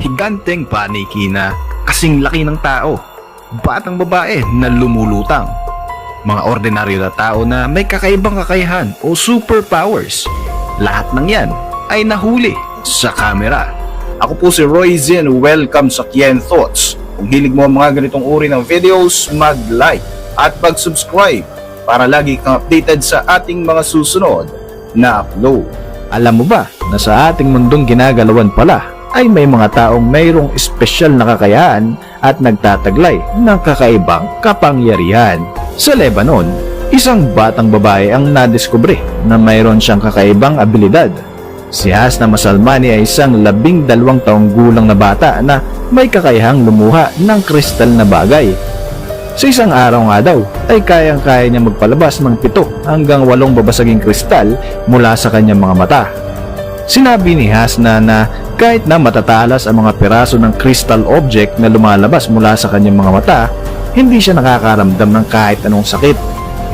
higanteng paniki na kasing laki ng tao, batang babae na lumulutang, mga ordinaryo na tao na may kakaibang kakayahan o superpowers. Lahat ng yan ay nahuli sa kamera. Ako po si Roy Zin, welcome sa Kien Thoughts. Kung hilig mo ang mga ganitong uri ng videos, mag-like at mag-subscribe para lagi kang updated sa ating mga susunod na upload. Alam mo ba na sa ating mundong ginagalawan pala ay may mga taong mayroong espesyal na kakayahan at nagtataglay ng kakaibang kapangyarihan. Sa Lebanon, isang batang babae ang nadiskubre na mayroon siyang kakaibang abilidad. Si Hasna Masalmani ay isang 12 taong gulang na bata na may kakayahang lumuha ng kristal na bagay. Sa isang araw nga daw ay kayang-kaya niya magpalabas ng 7 hanggang 8 babasaging kristal mula sa kanyang mga mata. Sinabi ni Hasna na kahit na matatalas ang mga piraso ng crystal object na lumalabas mula sa kanyang mga mata, hindi siya nakakaramdam ng kahit anong sakit.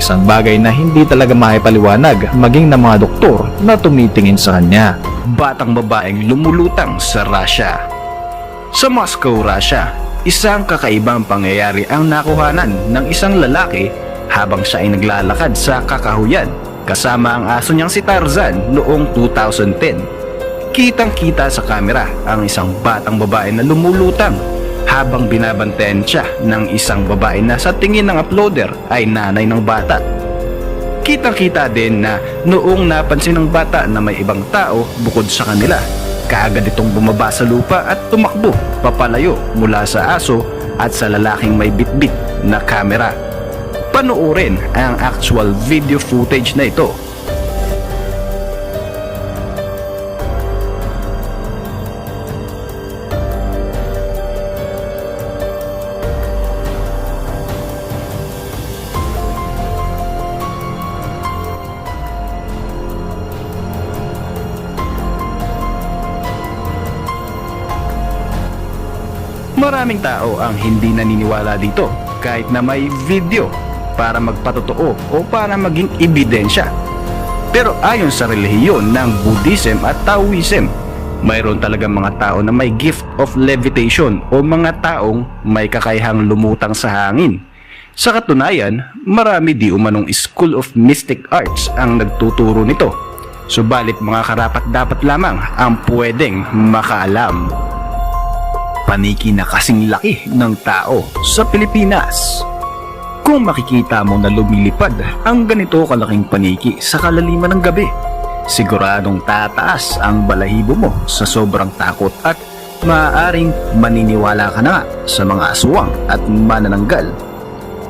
Isang bagay na hindi talaga maipaliwanag maging ng mga doktor na tumitingin sa kanya. Batang babaeng lumulutang sa Russia. Sa Moscow, Russia, isang kakaibang pangyayari ang nakuhanan ng isang lalaki habang siya ay naglalakad sa kakahuyan kasama ang aso niyang si Tarzan noong 2010. Kitang-kita sa kamera ang isang batang babae na lumulutang habang binabantayan siya ng isang babae na sa tingin ng uploader ay nanay ng bata. Kitang-kita din na noong napansin ng bata na may ibang tao bukod sa kanila, kaagad itong bumaba sa lupa at tumakbo papalayo mula sa aso at sa lalaking may bitbit na kamera. Panoorin ang actual video footage na ito. Maraming tao ang hindi naniniwala dito kahit na may video para magpatotoo o para maging ebidensya. Pero ayon sa relihiyon ng Buddhism at Taoism, mayroon talagang mga tao na may gift of levitation o mga taong may kakayahang lumutang sa hangin. Sa katunayan, marami di umanong School of Mystic Arts ang nagtuturo nito. Subalit mga karapat-dapat lamang ang pwedeng makaalam. Paniki na kasing laki ng tao sa Pilipinas. Kung makikita mo na lumilipad ang ganito kalaking paniki sa kalaliman ng gabi, siguradong tataas ang balahibo mo sa sobrang takot at maaaring maniniwala ka na sa mga aswang at manananggal.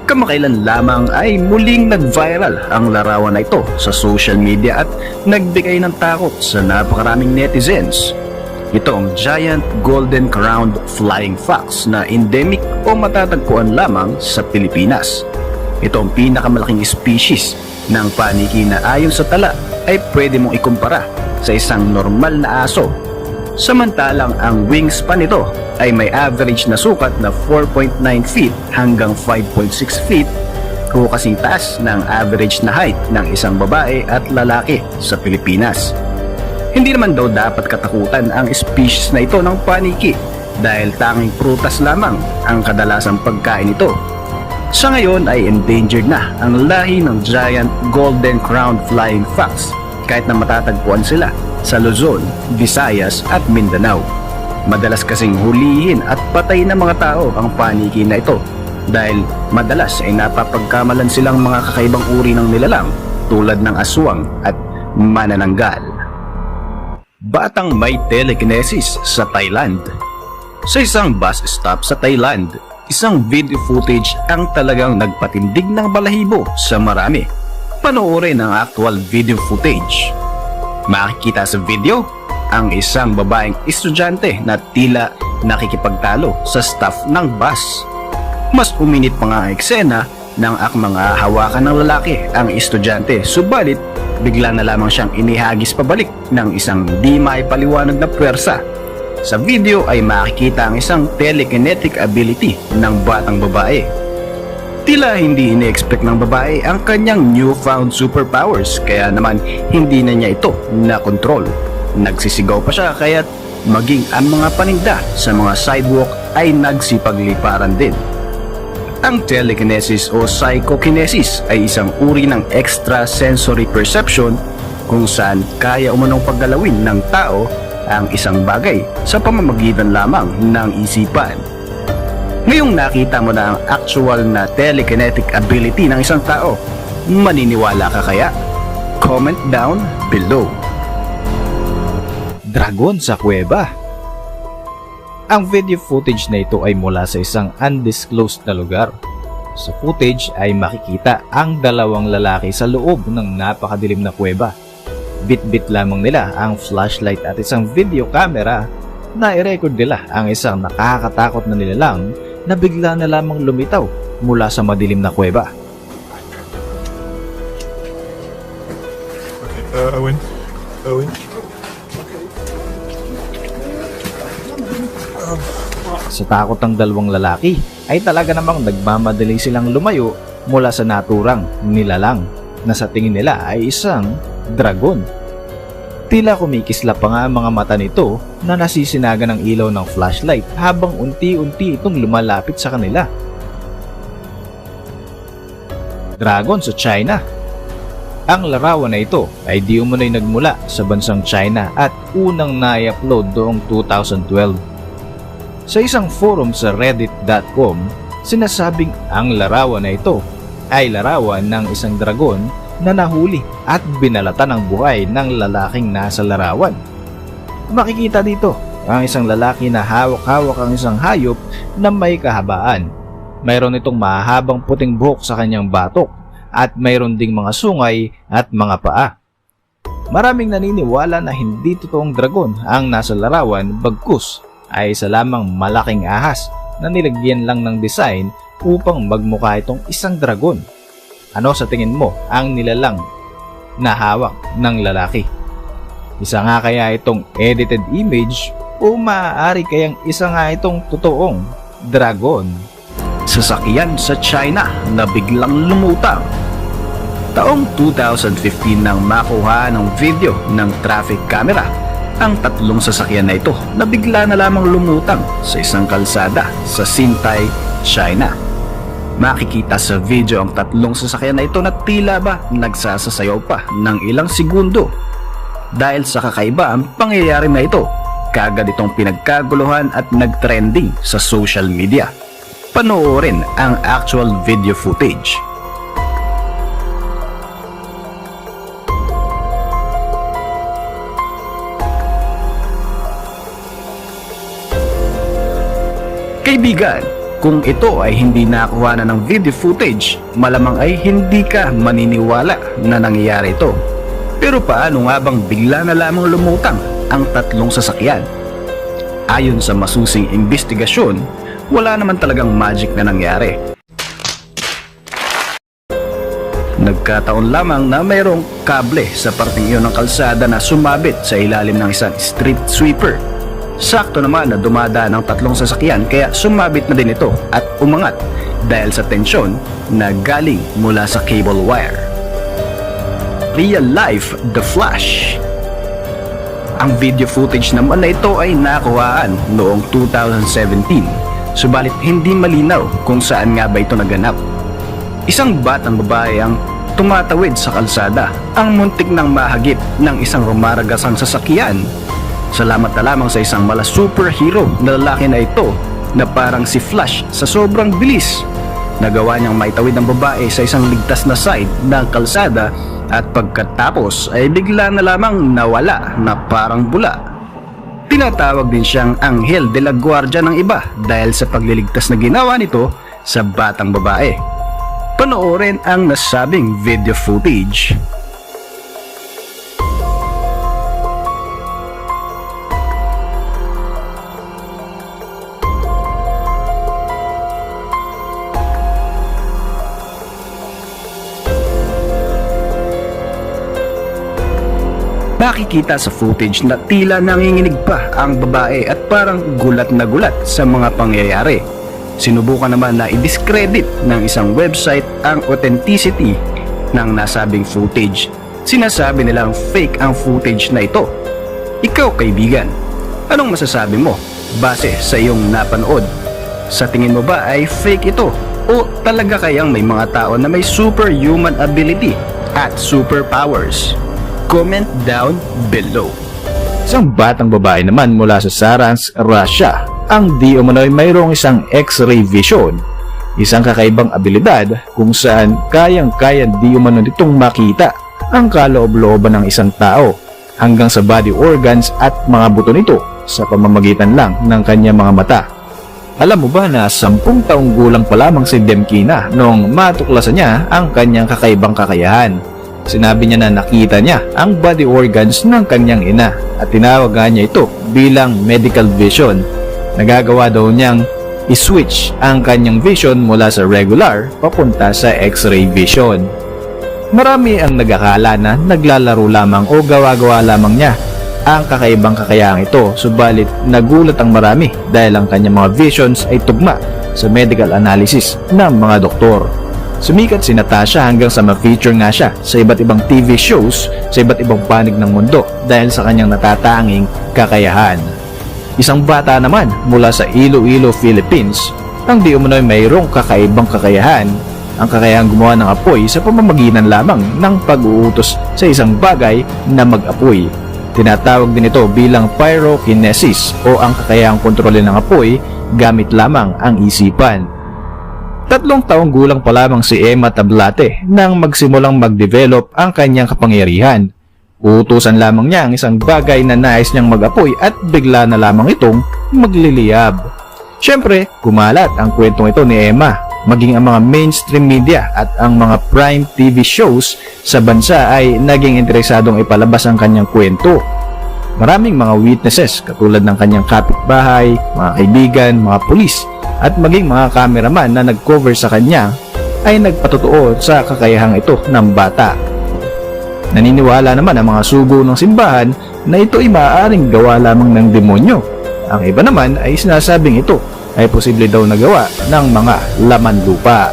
Kamakailan lamang ay muling nag-viral ang larawan na ito sa social media at nagbigay ng takot sa napakaraming netizens. Ito ang giant golden crowned flying fox na endemic o matatagpuan lamang sa Pilipinas. Ito ang pinakamalaking species ng paniki na ayon sa tala ay pwede mong ikumpara sa isang normal na aso. Samantalang ang wingspan nito ay may average na sukat na 4.9 feet hanggang 5.6 feet o kasing taas ng average na height ng isang babae at lalaki sa Pilipinas. Hindi naman daw dapat katakutan ang species na ito ng paniki dahil tanging prutas lamang ang kadalasang pagkain nito. Sa ngayon ay endangered na ang lahi ng giant golden crowned flying fox kahit na matatagpuan sila sa Luzon, Visayas at Mindanao. Madalas kasing hulihin at patay ng mga tao ang paniki na ito dahil madalas ay napapagkamalan silang mga kakaibang uri ng nilalang tulad ng aswang at manananggal. Batang may telekinesis sa Thailand. Sa isang bus stop sa Thailand, isang video footage ang talagang nagpatindig ng balahibo sa marami. Panoorin ang actual video footage. Makikita sa video ang isang babaeng estudyante na tila nakikipagtalo sa staff ng bus. Mas uminit pa nga ang eksena nang akmang hawakan ng lalaki ang estudyante, subalit bigla na lamang siyang inihagis pabalik ng isang di maipaliwanag na puwersa. Sa video ay makikita ang isang telekinetic ability ng batang babae. Tila hindi ini-expect ng babae ang kanyang newfound superpowers, kaya naman hindi na niya ito na-control. Nagsisigaw pa siya kaya't maging ang mga paninda sa mga sidewalk ay nagsipagliparan din. Ang telekinesis o psychokinesis ay isang uri ng extrasensory perception kung saan kaya umunong paggalawin ng tao ang isang bagay sa pamamagitan lamang ng isipan. Ngayong nakita mo na ang actual na telekinetic ability ng isang tao, maniniwala ka kaya? Comment down below. Dragon sa kuweba. Ang video footage na ito ay mula sa isang undisclosed na lugar. Sa footage ay makikita ang dalawang lalaki sa loob ng napakadilim na kuweba. Bit-bit lamang nila ang flashlight at isang video camera na i-record nila ang isang nakakatakot na nilalang na bigla na lamang lumitaw mula sa madilim na kuweba. Owen. Sa takot ng dalawang lalaki ay talaga namang nagmamadali silang lumayo mula sa naturang nilalang na sa tingin nila ay isang dragon. Tila kumikisla pa nga ang mga mata nito na nasisinaga ng ilaw ng flashlight habang unti-unti itong lumalapit sa kanila. Dragon sa China. Ang larawan na ito ay di umano'y nagmula sa bansang China at unang na-upload noong 2012. Sa isang forum sa reddit.com, sinasabing ang larawan na ito ay larawan ng isang dragon na nahuli at binalatan ng buhay ng lalaking nasa larawan. Makikita dito ang isang lalaki na hawak-hawak ang isang hayop na may kahabaan. Mayroon itong mahabang puting buhok sa kanyang batok at mayroon ding mga sungay at mga paa. Maraming naniniwala na hindi totoong dragon ang nasa larawan, bagkus ay isa lamang malaking ahas na nilagyan lang ng design upang magmukha itong isang dragon. Ano sa tingin mo ang nilalang na hawak ng lalaki? Isa nga kaya itong edited image o maaari kayang isa nga itong totoong dragon? Sasakyan sa China na biglang lumutang. Taong 2015 nang makuha ng video ng traffic camera ang tatlong sasakyan na ito na bigla na lamang lumutang sa isang kalsada sa Xintai, China. Makikita sa video ang tatlong sasakyan na ito na tila ba nagsasasayaw pa ng ilang segundo. Dahil sa kakaiba ang pangyayari na ito, kagad itong pinagkaguluhan at nagtrending sa social media. Panoorin ang actual video footage. Kaibigan, kung ito ay hindi nakuha na ng video footage, malamang ay hindi ka maniniwala na nangyayari ito. Pero paano nga bang bigla na lamang lumutang ang tatlong sasakyan? Ayon sa masusing investigasyon, wala naman talagang magic na nangyari. Nagkataon lamang na mayroong kable sa parting iyon ng kalsada na sumabit sa ilalim ng isang street sweeper. Sakto naman na dumadaan ang tatlong sasakyan kaya sumabit na din ito at umangat dahil sa tensyon na galing mula sa cable wire. Real life, The Flash. Ang video footage naman na ito ay nakuhaan noong 2017, subalit hindi malinaw kung saan nga ba ito naganap. Isang batang babae ang tumatawid sa kalsada, ang muntik nang mahagip ng isang rumaragasang sasakyan. Salamat na lamang sa isang mala superhero na lalaki na ito na parang si Flash sa sobrang bilis. Nagawa niyang maitawid ang babae sa isang ligtas na side ng kalsada at pagkatapos ay bigla na lamang nawala na parang bula. Tinatawag din siyang Anghel de la Guardia ng iba dahil sa pagliligtas na ginawa nito sa batang babae. Panoorin ang nasabing video footage. Makikita sa footage na tila nanginginig pa ang babae at parang gulat na gulat sa mga pangyayari. Sinubukan naman na i-discredit ng isang website ang authenticity ng nasabing footage. Sinasabi nilang fake ang footage na ito. Ikaw kaibigan, Anong masasabi mo base sa iyong napanood? Sa tingin mo ba ay fake ito? O talaga kayang may mga tao na may superhuman ability at superpowers? Comment down below. Isang batang babae naman mula sa Saransk, Russia ang di umano'y mayroong isang X-ray vision, isang kakaibang abilidad kung saan kayang-kaya di umano nitong makita ang kaloob-looban ng isang tao hanggang sa body organs at mga buto nito sa pamamagitan lang ng kanyang mga mata. Alam mo ba na 10 taong gulang pa lamang si Demkina noong matuklasan niya ang kanyang kakaibang kakayahan? Sinabi niya na nakita niya ang body organs ng kanyang ina at tinawag niya ito bilang medical vision. Nagagawa daw niyang i-switch ang kanyang vision mula sa regular papunta sa X-ray vision. Marami ang nag-akala na naglalaro lamang o gawa-gawa lamang niya ang kakaibang kakayahang ito, subalit nagulat ang marami dahil ang kanyang mga visions ay tugma sa medical analysis ng mga doktor. Sumikat si Natasha hanggang sa ma-feature nga siya sa iba't ibang TV shows sa iba't ibang panig ng mundo dahil sa kanyang natatanging kakayahan. Isang bata naman mula sa Iloilo, Philippines ang di umano'y mayroong kakaibang kakayahan, ang kakayahang gumawa ng apoy sa pamamagitan lamang ng pag-uutos sa isang bagay na mag-apoy. Tinatawag din ito bilang pyrokinesis o ang kakayahang kontrolin ng apoy gamit lamang ang isipan. 3 taong gulang pa lamang si Emma Tablate nang magsimulang mag-develop ang kanyang kapangyarihan. Utusan lamang niya ang isang bagay na nais niyang mag-apoy at bigla na lamang itong magliliyab. Siyempre, kumalat ang kwentong ito ni Emma, maging ang mga mainstream media at ang mga prime TV shows sa bansa ay naging interesadong ipalabas ang kanyang kwento. Maraming mga witnesses katulad ng kanyang kapitbahay, mga kaibigan, mga pulis at maging mga cameraman na nag-cover sa kanya ay nagpatotoo sa kakayahang ito ng bata. Naniniwala naman ang mga sugo ng simbahan na ito ay maaaring gawa lamang ng demonyo. Ang iba naman ay sinasabing ito ay posible daw na gawa ng mga laman lupa.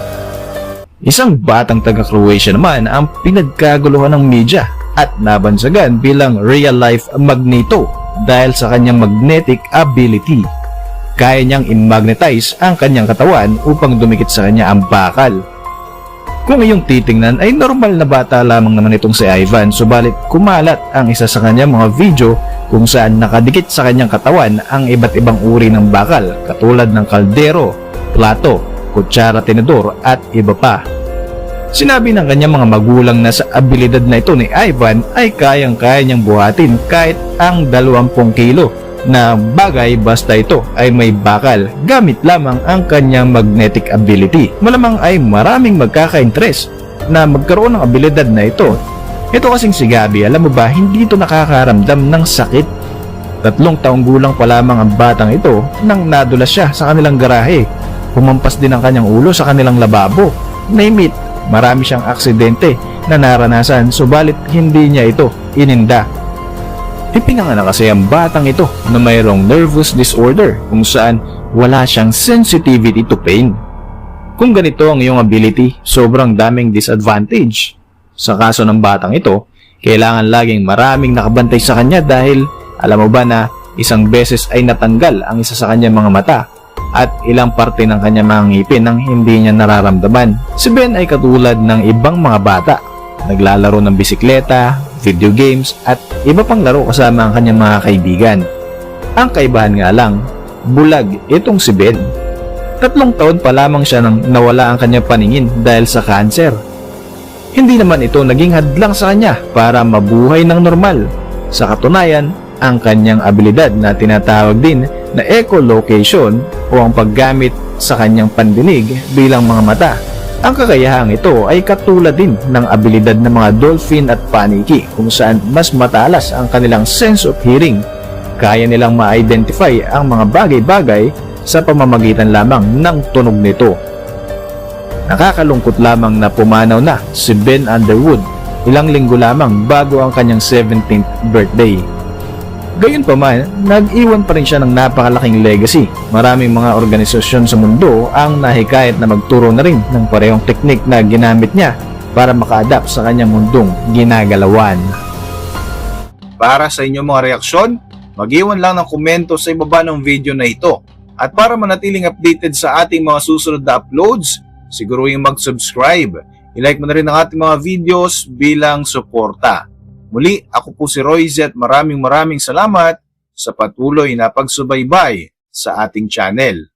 Isang batang taga-Croatia naman ang pinagkaguluhan ng media at nabansagan bilang real-life Magneto dahil sa kanyang magnetic ability. Kaya niyang i-magnetize ang kanyang katawan upang dumikit sa kanya ang bakal. Kung iyong titingnan ay normal na bata lamang naman itong si Ivan, subalit kumalat ang isa sa kanyang mga video kung saan nakadikit sa kanyang katawan ang iba't ibang uri ng bakal katulad ng kaldero, plato, kutsara, tinidor at iba pa. Sinabi ng kanyang mga magulang na sa abilidad na ito ni Ivan ay kayang-kaya niyang buhatin kahit ang 20 kilo na bagay basta ito ay may bakal gamit lamang ang kanyang magnetic ability. Malamang ay maraming magkaka-interest na magkaroon ng abilidad na ito. Ito kasing si Gabi, alam mo ba, hindi ito nakakaramdam ng sakit. 3 taong gulang pa lamang ang batang ito nang nadulas siya sa kanilang garahe. Humampas din ang kanyang ulo sa kanilang lababo. Name it, marami siyang aksidente na naranasan, subalit hindi niya ito ininda. Ipinanganak kasi ang batang ito na mayroong nervous disorder kung saan wala siyang sensitivity to pain. Kung ganito ang iyong ability, sobrang daming disadvantage. Sa kaso ng batang ito, kailangan laging maraming nakabantay sa kanya dahil alam mo ba na isang beses ay natanggal ang isa sa kanyang mga mata at ilang parte ng kanyang mga ngipin nang hindi niya nararamdaman. Si Ben ay katulad ng ibang mga bata. Naglalaro ng bisikleta, video games at iba pang laro kasama ang kanyang mga kaibigan. Ang kaibahan nga lang, bulag itong si Ben. 3 taon pa lamang siya nang nawala ang kanyang paningin dahil sa cancer. Hindi naman ito naging hadlang sa kanya para mabuhay ng normal. Sa katunayan, ang kanyang abilidad na tinatawag din na echolocation o ang paggamit sa kanyang pandinig bilang mga mata. Ang kakayahang ito ay katulad din ng abilidad ng mga dolphin at paniki kung saan mas matalas ang kanilang sense of hearing. Kaya nilang ma-identify ang mga bagay-bagay sa pamamagitan lamang ng tunog nito. Nakakalungkot lamang na pumanaw na si Ben Underwood ilang linggo lamang bago ang kanyang 17th birthday. Gayunpaman, nag-iwan pa rin siya ng napakalaking legacy. Maraming mga organisasyon sa mundo ang nahikayat na magturo na rin ng parehong teknik na ginamit niya para maka-adapt sa kanyang mundong ginagalawan. Para sa inyong mga reaksyon, Mag-iwan lang ng komento sa ibaba ng video na ito. At para manatiling updated sa ating mga susunod na uploads, siguruhin mag-subscribe. I-like mo na rin ang ating mga videos bilang suporta. Muli, ako po si Royce at maraming salamat sa patuloy na pagsubaybay sa ating channel.